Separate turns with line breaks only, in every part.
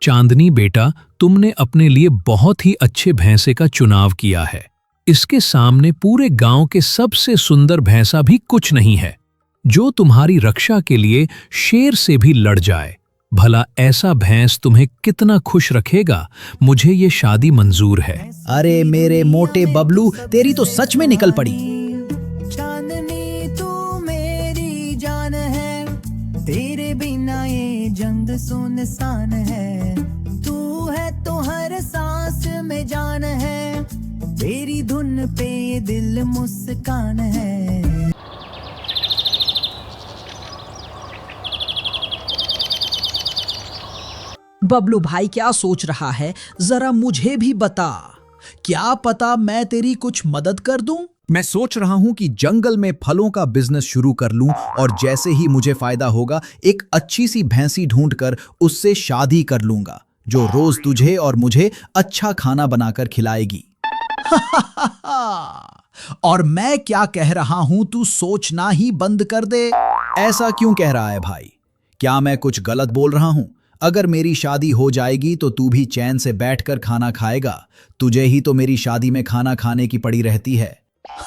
चांदनी बेटा, तुमने अपने लिए बहुत ही अच्छे भैंसे का चुनाव किया है। इसके सामने पूरे गांव के सबसे सुंदर भैंसा भी कुछ नहीं है, जो तुम्हारी रक्षा के लिए शेर से भी लड़ जाए। भला ऐसा भैंस तुम्हें कितना खुश रखेगा। मुझे ये शादी मंजूर है।
अरे मेरे मोटे बबलू, तेरी तो सच में निकल पड़ी।
चांदनी तू मेरी जान है, तेरे बिना ये जंग सुनसान है। तू है तो हर सांस में जान है, तेरी धुन पे ये दिल मुस्कान है।
बबलू भाई क्या सोच रहा है, जरा मुझे भी बता। क्या पता मैं तेरी कुछ मदद कर दूं?
मैं सोच रहा हूं कि जंगल में फलों का बिजनेस शुरू कर लूं और जैसे ही मुझे फायदा होगा एक अच्छी सी भैंसी ढूंढकर उससे शादी कर लूंगा, जो रोज तुझे और मुझे अच्छा खाना बनाकर खिलाएगी।
और मैं क्या कह रहा हूं, तू सोचना ही बंद कर दे।
ऐसा क्यों कह रहा है भाई? क्या मैं कुछ गलत बोल रहा हूं? अगर मेरी शादी हो जाएगी तो तू भी चैन से बैठकर खाना खाएगा। तुझे ही तो मेरी शादी में खाना खाने की पड़ी रहती है।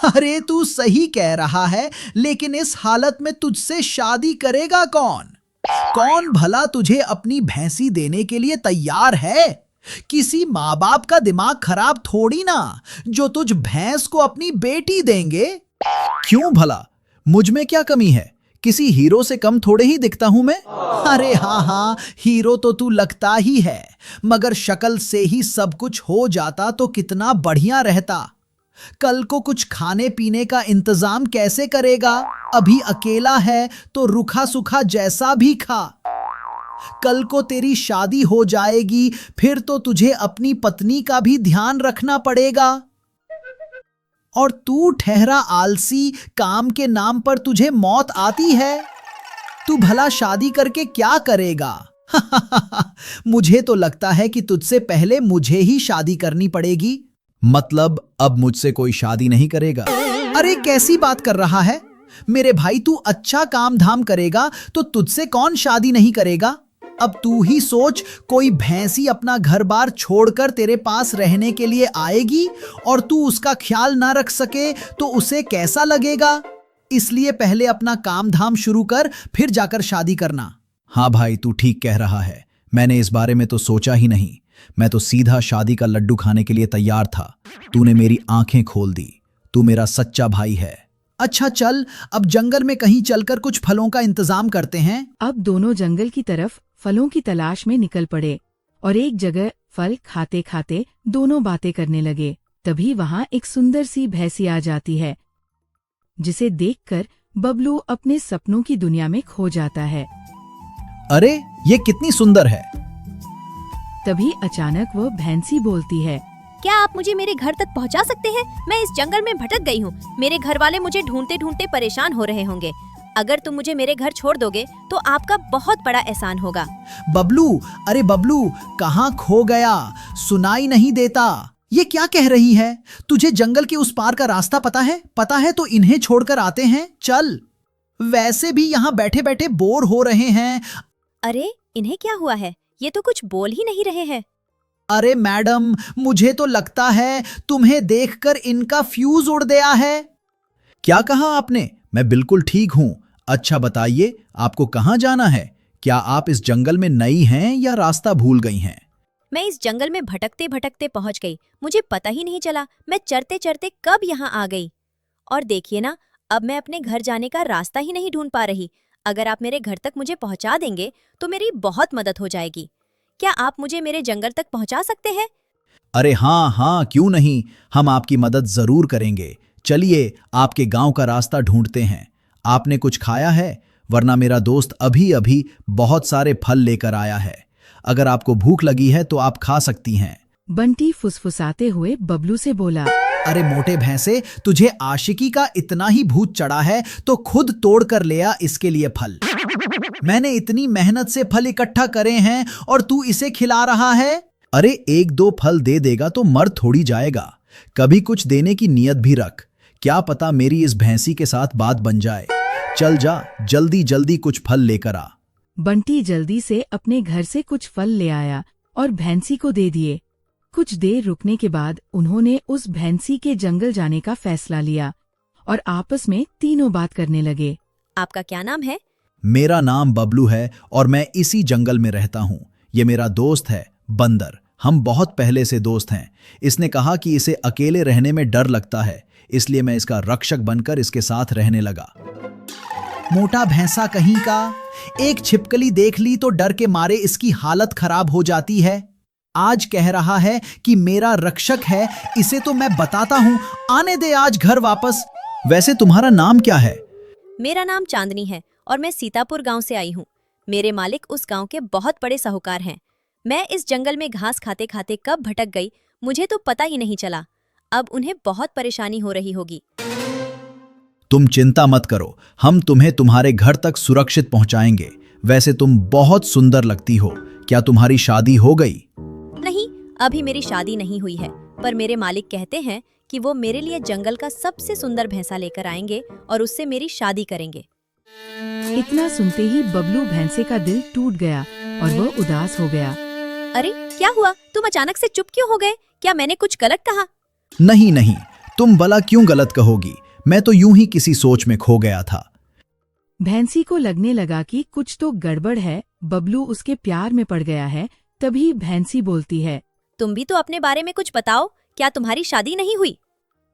अरे तू सही कह रहा है, लेकिन इस हालत में तुझसे शादी करेगा कौन? कौन भला तुझे अपनी भैंसी देने के लिए तैयार है? किसी माँ बाप का दिमाग खराब थोड़ी ना, जो तुझ भैंस को अपनी बेटी देंगे।
क्यों भला? मुझ में क्या कमी है? किसी हीरो से कम थोड़े ही दिखता हूं मैं।
अरे हाँ, हीरो तो तू लगता ही है, मगर शक्ल से ही सब कुछ हो जाता तो कितना बढ़िया रहता। कल को कुछ खाने पीने का इंतजाम कैसे करेगा? अभी अकेला है तो रूखा सूखा जैसा भी खा। कल को तेरी शादी हो जाएगी, फिर तो तुझे अपनी पत्नी का भी ध्यान रखना पड़ेगा। और तू ठहरा आलसी, काम के नाम पर तुझे मौत आती है। तू भला शादी करके क्या करेगा? मुझे तो लगता है कि तुझसे पहले मुझे ही शादी करनी पड़ेगी।
मतलब अब मुझसे कोई शादी नहीं करेगा?
अरे कैसी बात कर रहा है मेरे भाई, तू अच्छा काम धाम करेगा तो तुझसे कौन शादी नहीं करेगा। अब तू ही सोच, कोई भैंसी अपना घर बार छोड़कर तेरे पास रहने के लिए आएगी और तू उसका ख्याल ना रख सके तो उसे कैसा लगेगा। इसलिए पहले अपना काम धाम शुरू कर, फिर जाकर शादी करना।
हाँ भाई, तू ठीक कह रहा है। मैंने इस बारे में तो सोचा ही नहीं। मैं तो सीधा शादी का लड्डू खाने के लिए तैयार था। तूने मेरी आंखें खोल दी। तू मेरा सच्चा भाई है।
अच्छा चल, अब जंगल में कहीं चलकर कुछ फलों का इंतजाम करते हैं।
अब दोनों जंगल की तरफ फलों की तलाश में निकल पड़े और एक जगह फल खाते खाते दोनों बातें करने लगे। तभी वहां एक सुंदर सी भैंसी आ जाती है, जिसे देखकर बबलू अपने सपनों की दुनिया में खो जाता है।
अरे ये कितनी सुंदर है।
तभी अचानक वह भैंसी बोलती है,
क्या आप मुझे मेरे घर तक पहुंचा सकते हैं? मैं इस जंगल में भटक गई हूँ। मेरे घर वाले मुझे ढूंढते ढूंढते परेशान हो रहे होंगे। अगर तुम मुझे मेरे घर छोड़ दोगे तो आपका बहुत बड़ा एहसान होगा।
बबलू, अरे बबलू, कहाँ खो गया? सुनाई नहीं देता। ये क्या कह रही है? तुझे जंगल के उस पार का रास्ता पता है? पता है तो इन्हें छोड़कर आते हैं, चल। वैसे भी यहाँ बैठे बैठे बोर हो रहे हैं।
अरे इन्हें क्या हुआ है? ये तो कुछ बोल ही नहीं रहे हैं।
अरे मैडम, मुझे तो लगता है तुम्हें देखकर इनका फ्यूज उड़ गया है।
क्या कहा आपने? मैं बिल्कुल ठीक हूँ। अच्छा बताइए, आपको कहाँ जाना है? क्या आप इस जंगल में नई हैं या रास्ता भूल गई हैं?
मैं इस जंगल में भटकते भटकते पहुंच गई। मुझे पता ही नहीं चला मैं चरते चरते कब यहाँ आ गई। और देखिए ना, अब मैं अपने घर जाने का रास्ता ही नहीं ढूंढ पा रही। अगर आप मेरे घर तक मुझे पहुंचा देंगे तो मेरी बहुत मदद हो जाएगी। क्या आप मुझे मेरे जंगल तक पहुंचा सकते हैं?
अरे हाँ हाँ, क्यों नहीं, हम आपकी मदद जरूर करेंगे। चलिए आपके गांव का रास्ता ढूंढते हैं। आपने कुछ खाया है? वरना मेरा दोस्त अभी अभी बहुत सारे फल लेकर आया है। अगर आपको भूख लगी है तो आप खा सकती हैं।
बंटी फुसफुसाते हुए बबलू से बोला,
अरे मोटे भैंसे, तुझे आशिकी का इतना ही भूत चढ़ा है तो खुद तोड़ कर ले आ इसके लिए फल। मैंने इतनी मेहनत से फल इकट्ठा करे हैं और तू इसे खिला रहा है।
अरे एक दो फल दे देगा तो मर थोड़ी जाएगा। कभी कुछ देने की नियत भी रख। क्या पता मेरी इस भैंसी के साथ बात बन जाए। चल जा, जल्दी जल्दी कुछ फल लेकर आ।
बंटी जल्दी से अपने घर से कुछ फल ले आया और भैंसी को दे दिए। कुछ देर रुकने के बाद उन्होंने उस भैंसी के जंगल जाने का फैसला लिया और आपस में तीनों बात करने लगे।
आपका क्या नाम है?
मेरा नाम बबलू है और मैं इसी जंगल में रहता हूँ। ये मेरा दोस्त है बंदर। हम बहुत पहले से दोस्त हैं। इसने कहा कि इसे अकेले रहने में डर लगता है, इसलिए मैं इसका रक्षक बनकर इसके साथ रहने लगा।
मोटा भैंसा कहीं का, एक छिपकली देख ली तो डर के मारे इसकी हालत खराब हो जाती है। आज कह रहा है कि मेरा रक्षक है, इसे तो मैं बताता हूं, आने दे आज घर वापस।
वैसे तुम्हारा नाम क्या है?
मेरा नाम चांदनी है और मैं सीतापुर गांव से आई हूँ। मेरे मालिक उस गांव के बहुत बड़े साहूकार हैं। मैं इस जंगल में घास खाते खाते कब भटक गई मुझे तो पता ही नहीं चला। अब उन्हें बहुत परेशानी हो रही होगी।
तुम चिंता मत करो, हम तुम्हें तुम्हारे घर तक सुरक्षित पहुंचाएंगे। वैसे तुम बहुत सुंदर लगती हो। क्या तुम्हारी शादी हो गई?
नहीं, अभी मेरी शादी नहीं हुई है, पर मेरे मालिक कहते हैं कि वो मेरे लिए जंगल का सबसे सुंदर भैंसा लेकर आएंगे और उससे मेरी शादी करेंगे।
इतना सुनते ही बबलू भैंसे का दिल टूट गया और वह उदास हो गया।
अरे क्या हुआ? तुम अचानक से चुप क्यों हो गए? क्या मैंने कुछ गलत कहा?
नहीं नहीं, तुम भला क्यों गलत कहोगी? मैं तो यूं ही किसी सोच में खो गया था।
भैंसी को लगने लगा कि कुछ तो गड़बड़ है, बबलू उसके प्यार में पड़ गया है। तभी भैंसी बोलती है,
तुम भी तो अपने बारे में कुछ बताओ। क्या तुम्हारी शादी नहीं हुई?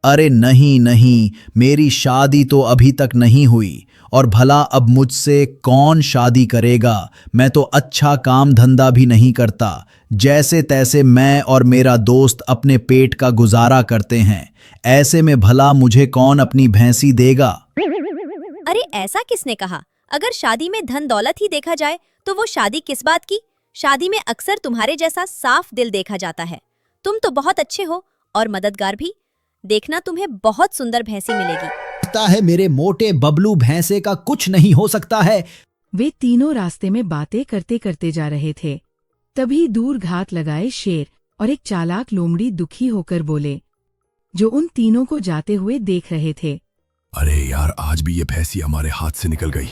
अरे नहीं नहीं, मेरी शादी तो अभी तक नहीं हुई। और भला अब मुझसे कौन शादी करेगा? मैं तो अच्छा काम धंधा भी नहीं करता। जैसे तैसे मैं और मेरा दोस्त अपने पेट का गुजारा करते हैं। ऐसे में भला मुझे कौन अपनी भैंसी देगा?
अरे ऐसा किसने कहा? अगर शादी में धन दौलत ही देखा जाए तो वो शादी किस बात की? शादी में अक्सर तुम्हारे जैसा साफ दिल देखा जाता है। तुम तो बहुत अच्छे हो और मददगार भी। देखना तुम्हें बहुत सुंदर भैंसी मिलेगी।
लगता है मेरे मोटे बबलू भैंसे का कुछ नहीं हो सकता है।
वे तीनों रास्ते में बातें करते करते जा रहे थे। तभी दूर घात लगाए शेर और एक चालाक लोमड़ी दुखी होकर बोले, जो उन तीनों को जाते हुए देख रहे थे।
अरे यार, आज भी ये भैंसी हमारे हाथ से निकल गई।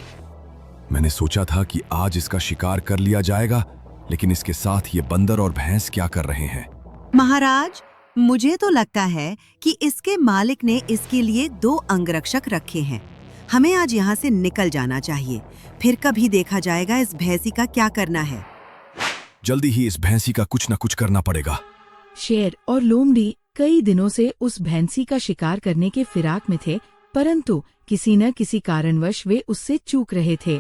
मैंने सोचा था कि आज इसका शिकार कर लिया जाएगा, लेकिन इसके साथ ये बंदर और भैंस क्या कर रहे हैं?
महाराज, मुझे तो लगता है कि इसके मालिक ने इसके लिए 2 अंगरक्षक रखे हैं। हमें आज यहाँ से निकल जाना चाहिए, फिर कभी देखा जाएगा इस भैंसी का क्या करना है।
जल्दी ही इस भैंसी का कुछ न कुछ करना पड़ेगा।
शेर और लोमड़ी कई दिनों से उस भैंसी का शिकार करने के फिराक में थे, परंतु किसी न किसी कारणवश वे उससे चूक रहे थे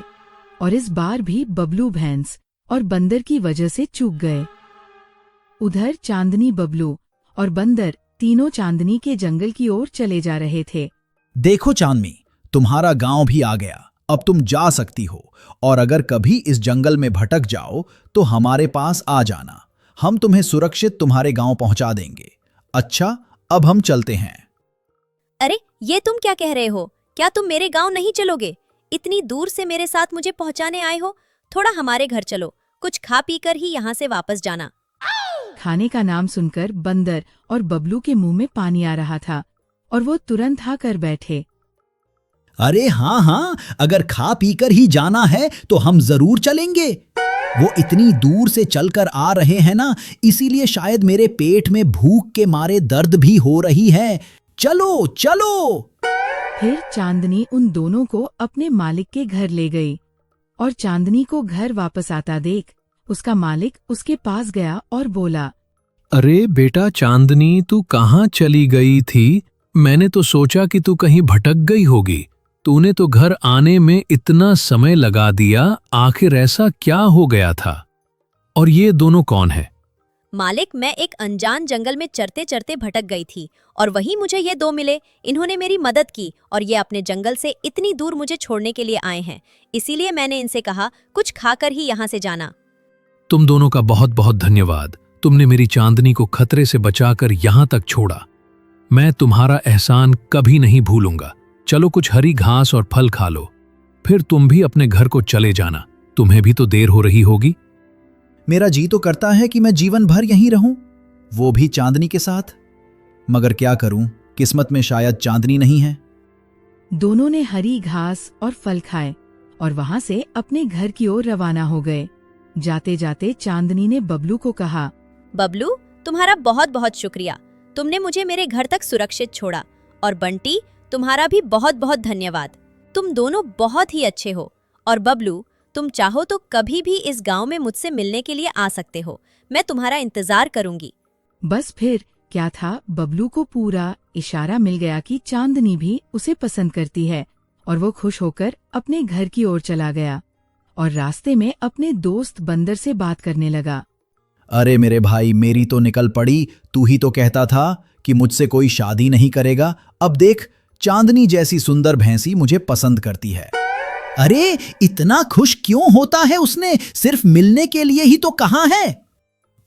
और इस बार भी बबलू भैंस और बंदर की वजह से चूक गए। उधर चांदनी, बबलू और बंदर तीनों चांदनी के जंगल की ओर चले जा रहे थे।
देखो चांदनी, तुम्हारा गांव भी आ गया। अब तुम जा सकती हो और अगर कभी इस जंगल में भटक जाओ तो हमारे पास आ जाना। हम तुम्हें सुरक्षित तुम्हारे गांव पहुंचा देंगे। अच्छा, अब हम चलते हैं।
अरे ये तुम क्या कह रहे हो? क्या तुम मेरे गांव नहीं चलोगे? इतनी दूर से मेरे साथ मुझे पहुंचाने आए हो? थोड़ा हमारे घर चलो, कुछ खा पी कर ही यहाँ से वापस जाना।
खाने का नाम सुनकर बंदर और बबलू के मुंह में पानी आ रहा था और वो तुरंत आकर बैठे।
अरे हाँ हाँ, अगर खा पीकर ही जाना है तो हम जरूर चलेंगे। वो इतनी दूर से चलकर आ रहे हैं ना, इसीलिए शायद मेरे पेट में भूख के मारे दर्द भी हो रही है। चलो चलो।
फिर चांदनी उन दोनों को अपने मालिक के घर ले गई और चांदनी को घर वापस आता देख उसका मालिक उसके पास गया और बोला,
अरे बेटा चांदनी, तू कहाँ चली गई थी? मैंने तो सोचा कि तू कहीं भटक गई होगी। तूने तो घर आने में इतना समय लगा दिया, आखिर ऐसा क्या हो गया था? और ये दोनों कौन है?
मालिक, मैं एक अनजान जंगल में चरते चरते भटक गई थी और वहीं मुझे ये 2 मिले। इन्होंने मेरी मदद की और ये अपने जंगल से इतनी दूर मुझे छोड़ने के लिए आए हैं। इसीलिए मैंने इनसे कहा कुछ खाकर ही यहाँ से जाना।
तुम दोनों का बहुत बहुत धन्यवाद। तुमने मेरी चांदनी को खतरे से बचाकर यहाँ तक छोड़ा। मैं तुम्हारा एहसान कभी नहीं भूलूंगा। चलो कुछ हरी घास और फल खा लो, फिर तुम भी अपने घर को चले जाना। तुम्हें भी तो देर हो रही होगी।
मेरा जी तो करता है कि मैं जीवन भर यहीं रहूं, वो भी चांदनी के साथ। मगर क्या करूं, किस्मत में शायद चांदनी नहीं है।
दोनों ने हरी घास और फल खाए और वहां से अपने घर की ओर रवाना हो गए। जाते जाते चांदनी ने बबलू को कहा,
बबलू, तुम्हारा बहुत बहुत शुक्रिया। तुमने मुझे मेरे घर तक सुरक्षित छोड़ा। और बंटी, तुम्हारा भी बहुत बहुत धन्यवाद। तुम दोनों बहुत ही अच्छे हो। और बबलू, तुम चाहो तो कभी भी इस गांव में मुझसे मिलने के लिए आ सकते हो। मैं तुम्हारा इंतजार करूंगी।
बस फिर क्या था, बबलू को पूरा इशारा मिल गया कि चांदनी भी उसे पसंद करती है और वो खुश होकर अपने घर की ओर चला गया और रास्ते में अपने दोस्त बंदर से बात करने लगा।
अरे मेरे भाई, मेरी तो निकल पड़ी। तू ही तो कहता था कि मुझसे कोई शादी नहीं करेगा। अब देख, चांदनी जैसी सुंदर भैंसी मुझे पसंद करती है।
अरे इतना खुश क्यों होता है? उसने सिर्फ मिलने के लिए ही तो कहा है।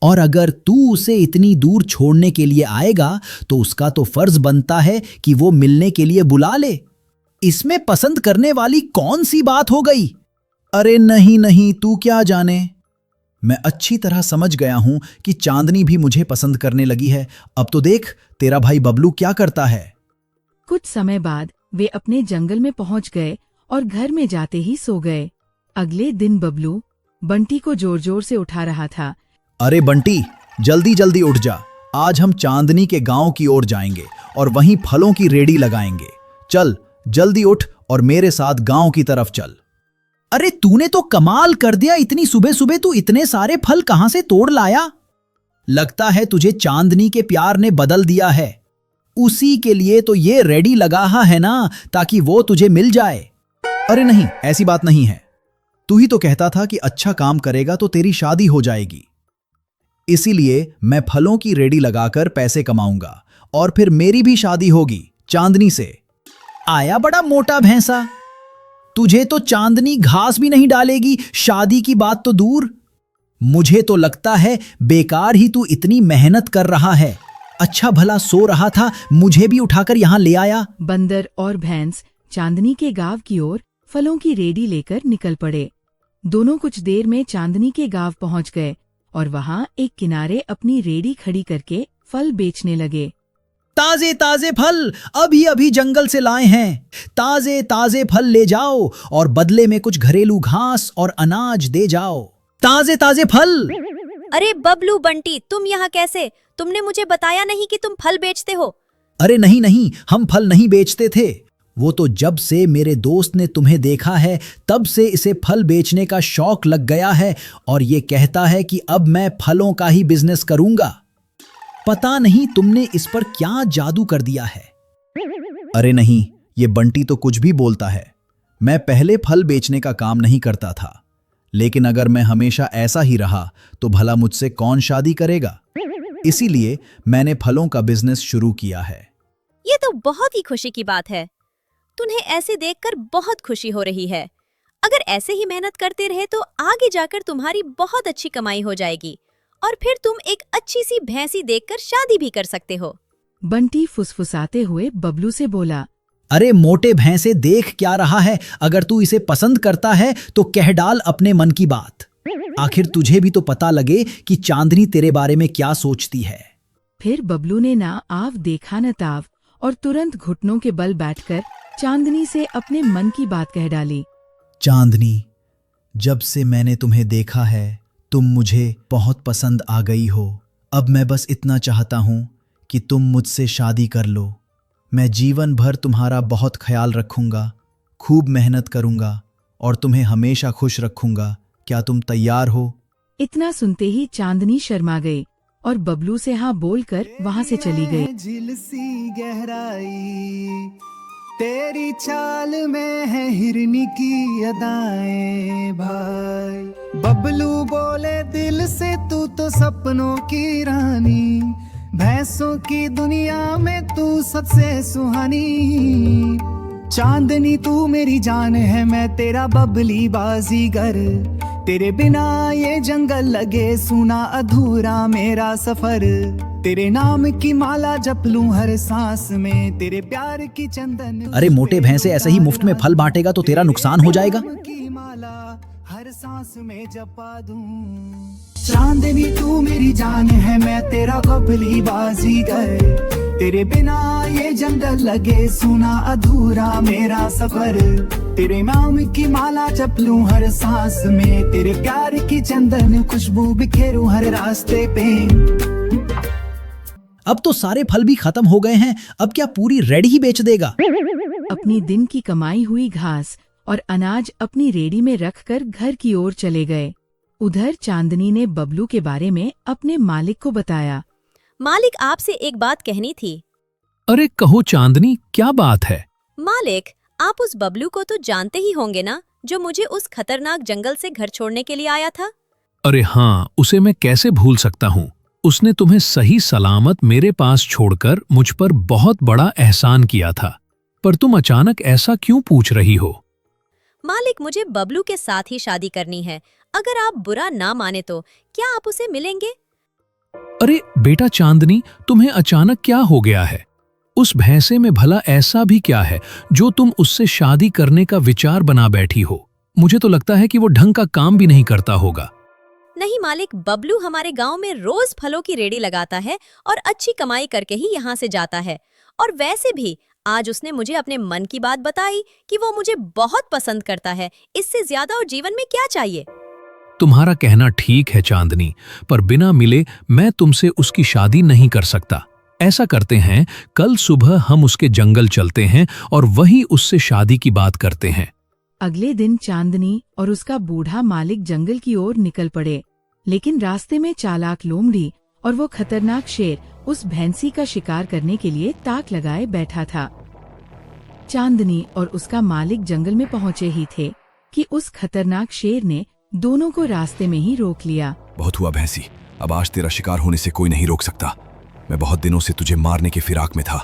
और अगर तू उसे इतनी दूर छोड़ने के लिए आएगा तो उसका तो फर्ज बनता है कि वो मिलने के लिए बुला ले। इसमें पसंद करने वाली कौन सी बात हो गई?
अरे नहीं नहीं, तू क्या जाने। मैं अच्छी तरह समझ गया हूं कि चांदनी भी मुझे पसंद करने लगी है। अब तो देख तेरा भाई बबलू क्या करता है।
कुछ समय बाद वे अपने जंगल में पहुंच गए और घर में जाते ही सो गए। अगले दिन बबलू बंटी को जोर जोर से उठा रहा था।
अरे बंटी, जल्दी जल्दी उठ जा। आज हम चांदनी के गांव की ओर जाएंगे और वहीं फलों की रेडी लगाएंगे। चल जल्दी उठ और मेरे साथ गांव की तरफ चल।
अरे तूने तो कमाल कर दिया। इतनी सुबह सुबह तू इतने सारे फल कहां से तोड़ लाया? लगता है तुझे चांदनी के प्यार ने बदल दिया है। उसी के लिए तो ये रेडी लगा है ना, ताकि वो तुझे मिल जाए।
अरे नहीं, ऐसी बात नहीं है। तू ही तो कहता था कि अच्छा काम करेगा तो तेरी शादी हो जाएगी। इसीलिए मैं फलों की रेडी लगाकर पैसे कमाऊंगा और फिर मेरी भी शादी होगी चांदनी से।
आया बड़ा मोटा भैंसा। तुझे तो चांदनी घास भी नहीं डालेगी, शादी की बात तो दूर। मुझे तो लगता है बेकार ही तू इतनी मेहनत कर रहा है। अच्छा भला सो रहा था, मुझे भी उठाकर यहां ले आया।
बंदर और भैंस चांदनी के गांव की ओर फलों की रेडी लेकर निकल पड़े। दोनों कुछ देर में चांदनी के गांव पहुंच गए और वहां एक किनारे अपनी रेडी खड़ी करके फल बेचने लगे।
ताजे ताजे फल अभी अभी जंगल से लाए हैं। ताजे ताजे फल ले जाओ और बदले में कुछ घरेलू घास और अनाज दे जाओ। ताजे ताजे फल।
अरे बबलू, बंटी, तुम यहाँ कैसे? तुमने मुझे बताया नहीं कि तुम फल बेचते हो।
अरे नहीं नहीं, हम फल नहीं बेचते थे। वो तो जब से मेरे दोस्त ने तुम्हें देखा है तब से इसे फल बेचने का शौक लग गया है और ये कहता है कि अब मैं फलों का ही बिजनेस करूंगा। पता नहीं तुमने इस पर क्या जादू कर दिया है।
अरे नहीं, ये बंटी तो कुछ भी बोलता है। मैं पहले फल बेचने का काम नहीं करता था, लेकिन अगर मैं हमेशा ऐसा ही रहा तो भला मुझसे कौन शादी करेगा। इसीलिए मैंने फलों का बिजनेस शुरू किया है।
ये तो बहुत ही खुशी की बात है। तुम्हें ऐसे देखकर बहुत खुशी हो रही है। अगर ऐसे ही मेहनत करते रहे तो आगे जाकर तुम्हारी बहुत अच्छी कमाई हो जाएगी और फिर तुम एक अच्छी सी भैंसी देखकर शादी भी कर सकते हो।
बंटी फुसफुसाते हुए बबलू से बोला,
अरे मोटे भैंसे, देख क्या रहा है। अगर तू इसे पसंद करता है तो कह डाल अपने मन की बात। आखिर तुझे भी तो पता लगे कि चांदनी तेरे बारे में क्या सोचती है।
फिर बबलू ने ना आव देखा न ताव और तुरंत घुटनों के बल बैठकर चांदनी से अपने मन की बात कह डाली।
चांदनी, जब से मैंने तुम्हें देखा है तुम मुझे बहुत पसंद आ गई हो। अब मैं बस इतना चाहता हूं कि तुम मुझसे शादी कर लो। मैं जीवन भर तुम्हारा बहुत ख्याल रखूंगा, खूब मेहनत करूंगा और तुम्हें हमेशा खुश रखूंगा। क्या तुम तैयार हो?
इतना सुनते ही चांदनी शर्मा गई और बबलू से हाँ बोलकर वहां से चली गई।
झील सी गहराई तेरी चाल में है हिरनी की अदाएं भाई। बबलू बोले दिल से, तू तो सपनों की रानी। भैंसों की दुनिया में तू सबसे सुहानी। चांदनी तू मेरी जान है, मैं तेरा बबली बाजीगर। तेरे बिना ये जंगल लगे सूना अधूरा मेरा सफर। तेरे नाम की माला जप लूं हर सांस में, तेरे प्यार की चंदन।
अरे मोटे भैंसे, ऐसे ही मुफ्त में फल बांटेगा तो तेरा नुकसान हो जाएगा।
की माला हर सांस में जपा दूं। चांदनी तू मेरी जान है, मैं तेरा बबली बाजीगर। तेरे बिना ये जंगल लगे सूना अधूरा मेरा सफर। तेरे नाम की माला जप लूं हर सांस में, तेरे प्यार की चंदन खुशबू बिखेरूं हर रास्ते पे।
अब तो सारे फल भी खत्म हो गए हैं, अब क्या पूरी रेडी ही बेच देगा?
अपनी दिन की कमाई हुई घास और अनाज अपनी रेडी में रखकर घर की ओर चले गए। उधर चांदनी ने बबलू के बारे में अपने मालिक को बताया।
मालिक, आपसे एक बात कहनी थी।
अरे कहो चांदनी, क्या बात है?
मालिक, आप उस बबलू को तो जानते ही होंगे ना, जो मुझे उस खतरनाक जंगल से घर छोड़ने के लिए आया था।
अरे हाँ, उसे मैं कैसे भूल सकता हूँ। उसने तुम्हें सही सलामत मेरे पास छोड़कर मुझ पर बहुत बड़ा एहसान किया था। पर तुम अचानक ऐसा क्यों पूछ रही हो?
मालिक, मुझे बबलू के साथ ही शादी करनी है। अगर आप बुरा ना माने तो क्या आप उसे मिलेंगे?
अरे बेटा चांदनी, तुम्हें अचानक क्या हो गया है? उस भैंसे में भला ऐसा भी क्या है जो तुम उससे शादी करने का विचार बना बैठी हो? मुझे तो लगता है कि वो ढंग का काम भी नहीं करता होगा।
नहीं मालिक, बबलू हमारे गांव में रोज फलों की रेडी लगाता है और अच्छी कमाई करके ही यहाँ से जाता है। और वैसे भी आज उसने मुझे अपने मन की बात बताई कि वो मुझे बहुत पसंद करता है। इससे ज्यादा और जीवन में क्या चाहिए?
तुम्हारा कहना ठीक है चांदनी, पर बिना मिले मैं तुमसे उसकी शादी नहीं कर सकता। ऐसा करते हैं, कल सुबह हम उसके जंगल चलते हैं और वही उससे शादी की बात करते हैं।
अगले दिन चांदनी और उसका बूढ़ा मालिक जंगल की ओर निकल पड़े, लेकिन रास्ते में चालाक लोमड़ी और वो खतरनाक शेर उस भैंसी का शिकार करने के लिए ताक लगाए बैठा था। चांदनी और उसका मालिक जंगल में पहुंचे ही थे कि उस खतरनाक शेर ने दोनों को रास्ते में ही रोक लिया।
बहुत हुआ भैंसी, अब आज तेरा शिकार होने से कोई नहीं रोक सकता। मैं बहुत दिनों से तुझे मारने के फिराक में था,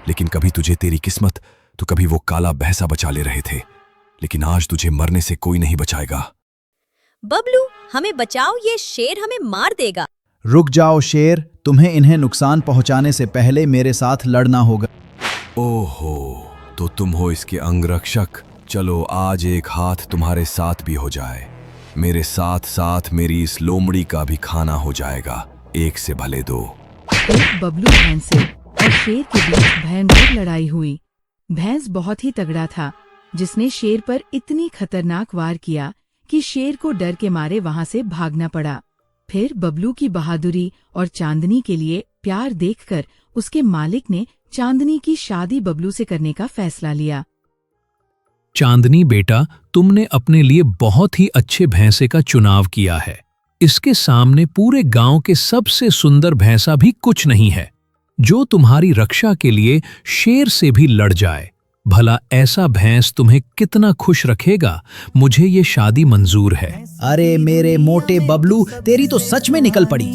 लेकिन कभी तुझे तेरी किस्मत तो कभी वो काला भैंसा बचा ले रहे थे। लेकिन आज तुझे मरने से कोई नहीं बचाएगा।
बबलू, हमें बचाओ, ये शेर हमें मार देगा।
रुक जाओ शेर, तुम्हें इन्हें नुकसान पहुंचाने से पहले मेरे साथ लड़ना होगा।
ओहो, तो तुम हो इसके अंगरक्षक। चलो आज एक हाथ तुम्हारे साथ भी हो जाए। मेरे साथ साथ मेरी इस लोमड़ी का भी खाना हो जाएगा। एक से भले दो।
एक बबलू भैंसे और शेर के बीच भयंकर लड़ाई हुई। भैंस बहुत ही तगड़ा था, जिसने शेर पर इतनी खतरनाक वार किया कि शेर को डर के मारे वहां से भागना पड़ा। फिर बबलू की बहादुरी और चांदनी के लिए प्यार देखकर उसके मालिक ने चांदनी की शादी बबलू से करने का फैसला लिया।
चांदनी बेटा, तुमने अपने लिए बहुत ही अच्छे भैंसे का चुनाव किया है। इसके सामने पूरे गांव के सबसे सुंदर भैंसा भी कुछ नहीं है, जो तुम्हारी रक्षा के लिए शेर से भी लड़ जाए। भला ऐसा भैंस तुम्हें कितना खुश रखेगा। मुझे ये शादी मंजूर है।
अरे मेरे मोटे बबलू, तेरी तो सच में निकल पड़ी।